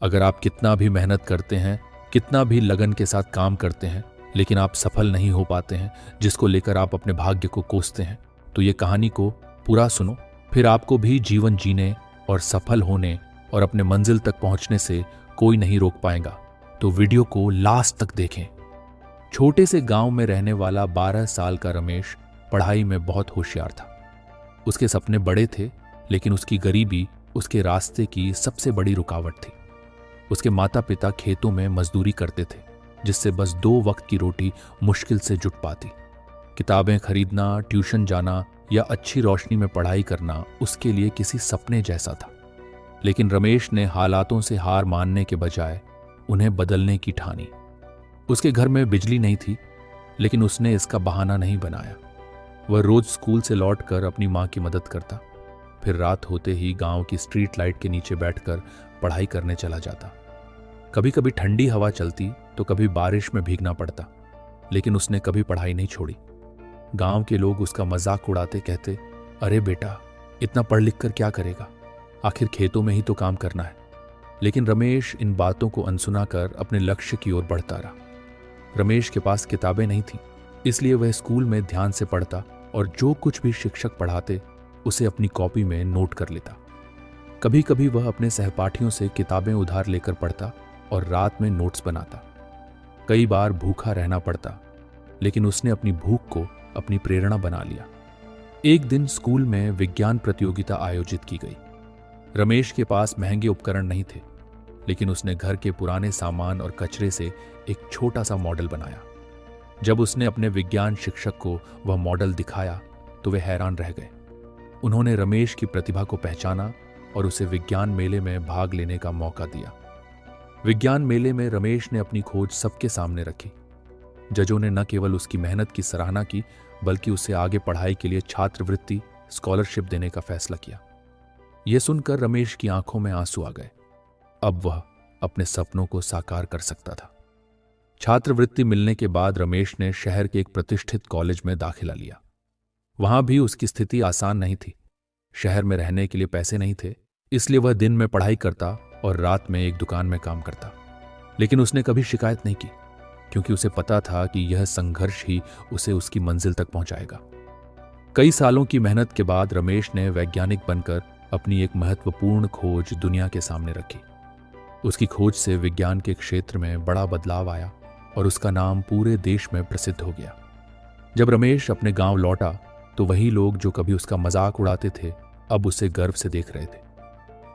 अगर आप कितना भी मेहनत करते हैं, कितना भी लगन के साथ काम करते हैं, लेकिन आप सफल नहीं हो पाते हैं, जिसको लेकर आप अपने भाग्य को कोसते हैं, तो ये कहानी को पूरा सुनो, फिर आपको भी जीवन जीने और सफल होने और अपने मंजिल तक पहुंचने से कोई नहीं रोक पाएगा। तो वीडियो को लास्ट तक देखें। छोटे से गांव में रहने वाला 12 साल का रमेश पढ़ाई में बहुत होशियार था। उसके सपने बड़े थे, लेकिन उसकी गरीबी उसके रास्ते की सबसे बड़ी रुकावट थी। उसके माता पिता खेतों में मजदूरी करते थे, जिससे बस 2 वक्त की रोटी मुश्किल से जुट पाती। किताबें खरीदना, ट्यूशन जाना या अच्छी रोशनी में पढ़ाई करना उसके लिए किसी सपने जैसा था। लेकिन रमेश ने हालातों से हार मानने के बजाय उन्हें बदलने की ठानी। उसके घर में बिजली नहीं थी, लेकिन उसने इसका बहाना नहीं बनाया। वह रोज स्कूल से लौटकर अपनी मां की मदद करता, फिर रात होते ही गांव की स्ट्रीट लाइट के नीचे बैठकर पढ़ाई करने चला जाता। कभी कभी ठंडी हवा चलती तो कभी बारिश में भीगना पड़ता, लेकिन उसने कभी पढ़ाई नहीं छोड़ी। गांव के लोग उसका मजाक उड़ाते, कहते, अरे बेटा, इतना पढ़ लिख कर क्या करेगा, आखिर खेतों में ही तो काम करना है। लेकिन रमेश इन बातों को अनसुना कर अपने लक्ष्य की ओर बढ़ता रहा। रमेश के पास किताबें नहीं थीं, इसलिए वह स्कूल में ध्यान से पढ़ता और जो कुछ भी शिक्षक पढ़ाते उसे अपनी कॉपी में नोट कर लेता। कभी कभी वह अपने सहपाठियों से किताबें उधार लेकर पढ़ता और रात में नोट्स बनाता। कई बार भूखा रहना पड़ता, लेकिन उसने अपनी भूख को अपनी प्रेरणा बना लिया। एक दिन स्कूल में विज्ञान प्रतियोगिता आयोजित की गई। रमेश के पास महंगे उपकरण नहीं थे, लेकिन उसने घर के पुराने सामान और कचरे से एक छोटा सा मॉडल बनाया। जब उसने अपने विज्ञान शिक्षक को वह मॉडल दिखाया तो वे हैरान रह गए। उन्होंने रमेश की प्रतिभा को पहचाना और उसे विज्ञान मेले में भाग लेने का मौका दिया। विज्ञान मेले में रमेश ने अपनी खोज सबके सामने रखी। जजों ने न केवल उसकी मेहनत की सराहना की, बल्कि उसे आगे पढ़ाई के लिए छात्रवृत्ति, स्कॉलरशिप देने का फैसला किया। यह सुनकर रमेश की आंखों में आंसू आ गए। अब वह अपने सपनों को साकार कर सकता था। छात्रवृत्ति मिलने के बाद रमेश ने शहर के एक प्रतिष्ठित कॉलेज में दाखिला लिया। वहां भी उसकी स्थिति आसान नहीं थी। शहर में रहने के लिए पैसे नहीं थे, इसलिए वह दिन में पढ़ाई करता और रात में एक दुकान में काम करता। लेकिन उसने कभी शिकायत नहीं की, क्योंकि उसे पता था कि यह संघर्ष ही उसे उसकी मंजिल तक पहुंचाएगा। कई सालों की मेहनत के बाद रमेश ने वैज्ञानिक बनकर अपनी एक महत्वपूर्ण खोज दुनिया के सामने रखी। उसकी खोज से विज्ञान के क्षेत्र में बड़ा बदलाव आया और उसका नाम पूरे देश में प्रसिद्ध हो गया। जब रमेश अपने गांव लौटा तो वही लोग जो कभी उसका मजाक उड़ाते थे, अब उसे गर्व से देख रहे थे।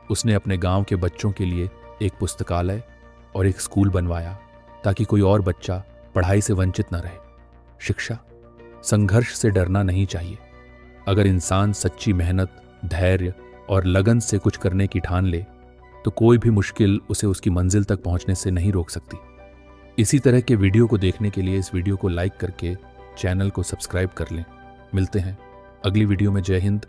उसने अपने गांव के बच्चों के लिए एक पुस्तकालय और एक स्कूल बनवाया, ताकि कोई और बच्चा पढ़ाई से वंचित न रहे। शिक्षा, संघर्ष से डरना नहीं चाहिए। अगर इंसान सच्ची मेहनत, धैर्य और लगन से कुछ करने की ठान ले, तो कोई भी मुश्किल उसे उसकी मंजिल तक पहुंचने से नहीं रोक सकती। इसी तरह के वीडियो को देखने के लिए इस वीडियो को लाइक करके चैनल को सब्सक्राइब कर लें। मिलते हैं अगली वीडियो में। जय हिंद,